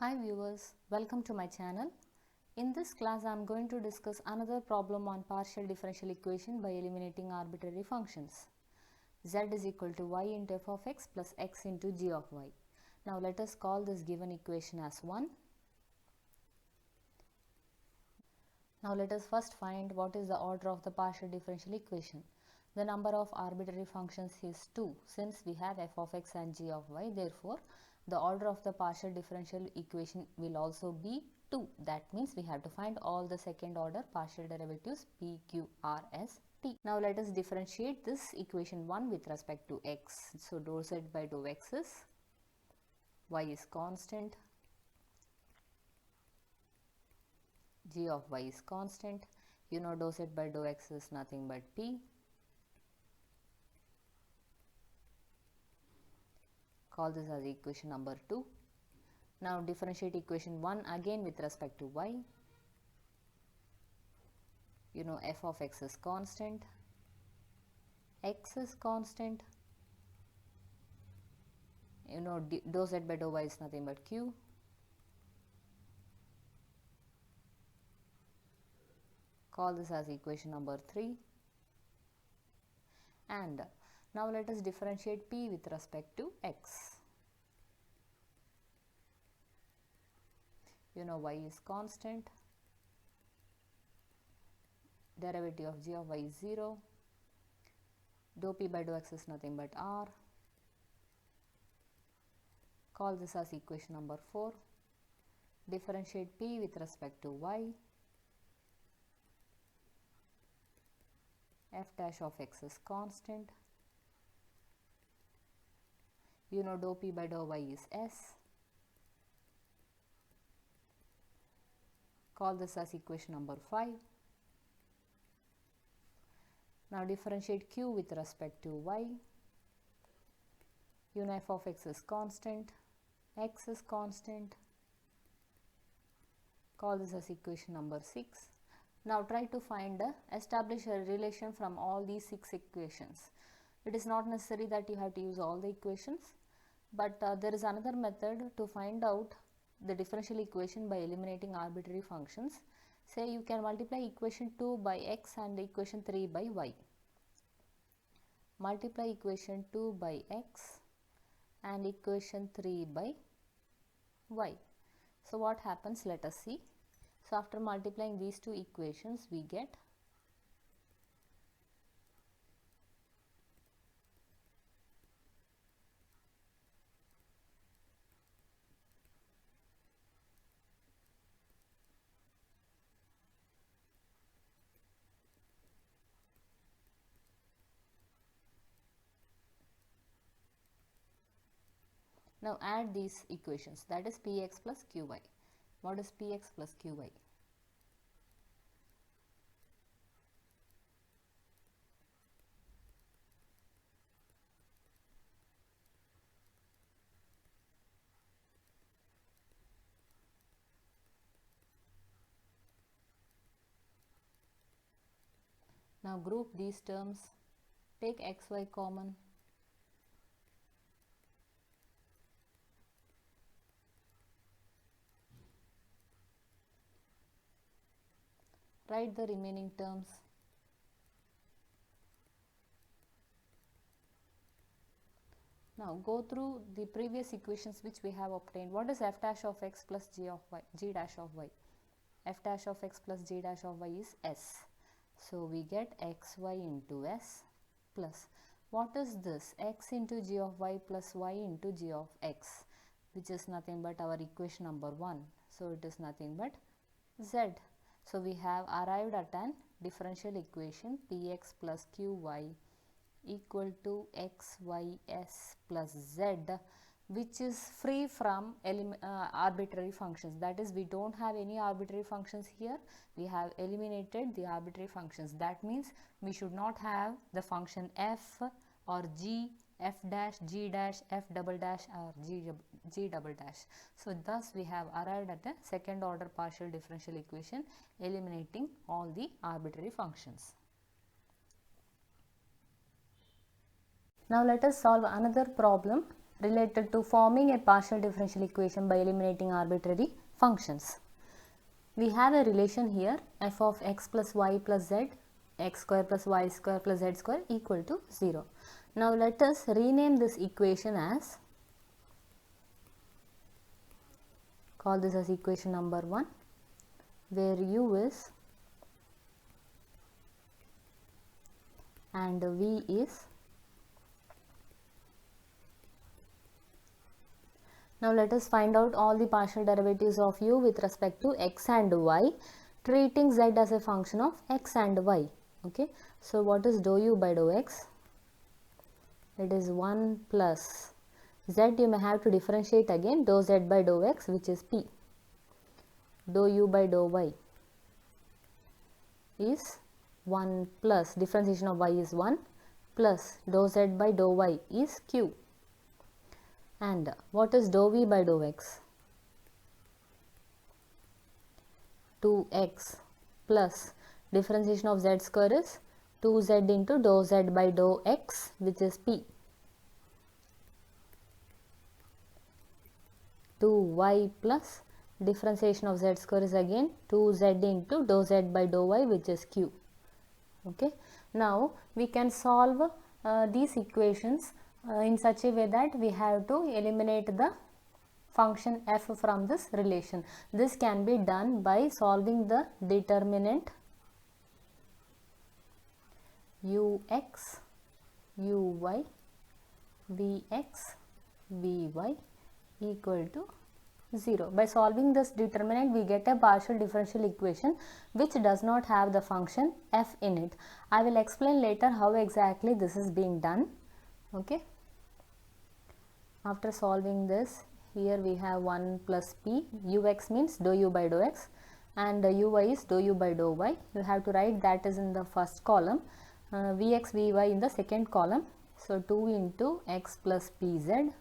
Hi viewers, welcome to my channel. In this class I am going to discuss another problem on partial differential equation by eliminating arbitrary functions. Z is equal to y into f of x plus x into g of y. Now let us call this given equation as 1. Now let us first find what is the order of the partial differential equation. The number of arbitrary functions is 2 since we have f of x and g of y. Therefore, the order of the partial differential equation will also be 2. That means we have to find all the second order partial derivatives p, q, r, s, t. Now let us differentiate this equation 1 with respect to x. So dou z by dou x is y is constant, g of y is constant. You know dou z by dou x is nothing but p. Call this as equation number 2. Now differentiate equation 1 again with respect to y. You know f of x is constant, x is constant. You know dou z by dou y is nothing but q. Call this as equation number 3. And now let us differentiate p with respect to x. You know y is constant, derivative of g of y is 0, dou p by dou x is nothing but r. Call this as equation number 4. Differentiate p with respect to y. F dash of x is constant. You know dou p by dou y is s. Call this as equation number 5. Now differentiate q with respect to y. You know f of x is constant, x is constant. Call this as equation number 6. Now try to establish a relation from all these 6 equations. It is not necessary that you have to use all the equations, but there is another method to find out the differential equation by eliminating arbitrary functions. Say you can multiply equation 2 by x and equation 3 by y. Multiply equation 2 by x and equation 3 by y. So what happens? Let us see. So after multiplying these two equations, we get now add these equations, that is px plus qy. What is px plus qy? Now group these terms, take xy common. Write the remaining terms. Now go through the previous equations which we have obtained. What is f dash of x plus g of y, g dash of y? F dash of x plus g dash of y is s. So we get xy into s plus, what is this? X into g of y plus y into g of x, which is nothing but our equation number 1. So it is nothing but z. So we have arrived at an differential equation px plus qy equal to xys plus z, which is free from arbitrary functions. That is, we don't have any arbitrary functions here. We have eliminated the arbitrary functions. That means we should not have the function f or g, f dash, g dash, f double dash or g double dash. So thus we have arrived at a second order partial differential equation eliminating all the arbitrary functions. Now let us solve another problem related to forming a partial differential equation by eliminating arbitrary functions. We have a relation here, f of x plus y plus z, x square plus y square plus z square equal to 0. Now let us rename this equation as, call this as equation number 1, where u is and v is. Now let us find out all the partial derivatives of u with respect to x and y, treating z as a function of x and y. Okay, so what is dou u by dou x? It is 1 plus z, you may have to differentiate again, dou z by dou x, which is p. Dou u by dou y is 1 plus, differentiation of y is 1 plus dou z by dou y is q. And what is dou v by dou x? 2x plus differentiation of z square is 2z into dou z by dou x, which is p. 2y plus differentiation of z square is again 2z into dou z by dou y, which is q. Okay. Now we can solve these equations in such a way that we have to eliminate the function f from this relation. This can be done by solving the determinant ux, uy, vx, vy equal to 0. By solving this determinant, we get a partial differential equation which does not have the function f in it. I will explain later how exactly this is being done. Okay. After solving this, here we have 1 plus p, ux means dou u by dou x, and uy is dou u by dou y. You have to write that is in the first column, vx, vy in the second column. So 2 into x plus pz,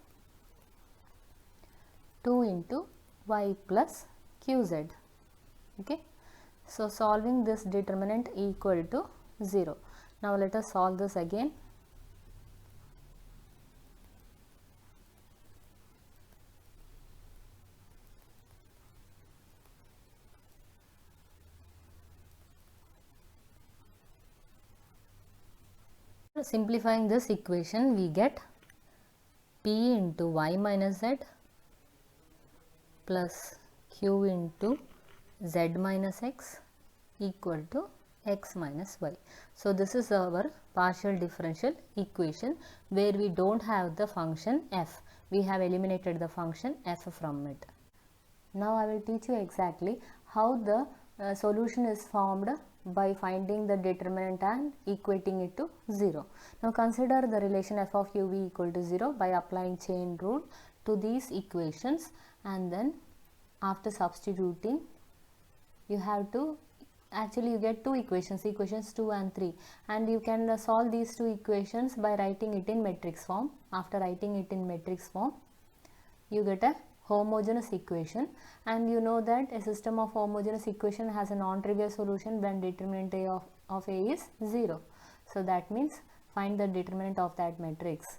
2 into y plus qz. Okay. So solving this determinant equal to 0. Now let us solve this again. Simplifying this equation, we get p into y minus z plus q into z minus x equal to x minus y. So this is our partial differential equation where we don't have the function f. We have eliminated the function f from it. Now I will teach you exactly how the solution is formed by finding the determinant and equating it to 0. Now consider the relation f of u v equal to 0 by applying chain rule to these equations, and then after substituting you have to, actually you get two equations, equations 2 and 3, and you can solve these two equations by writing it in matrix form. After writing it in matrix form, you get a homogeneous equation, and you know that a system of homogeneous equation has a non-trivial solution when determinant of A is 0. So that means find the determinant of that matrix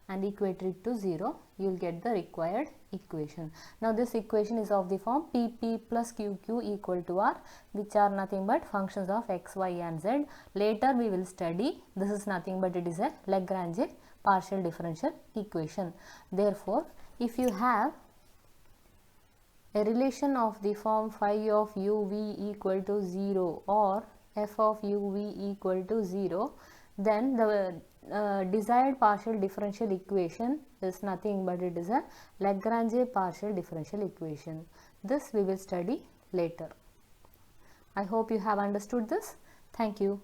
and equate it to 0, you will get the required equation. Now this equation is of the form pp plus qq equal to r, which are nothing but functions of x, y and z. Later we will study this is nothing but it is a Lagrange partial differential equation. Therefore, if you have a relation of the form phi of u v equal to 0 or f of u v equal to 0, then the desired partial differential equation is nothing but it is a Lagrange partial differential equation. This we will study later. I hope you have understood this. Thank you.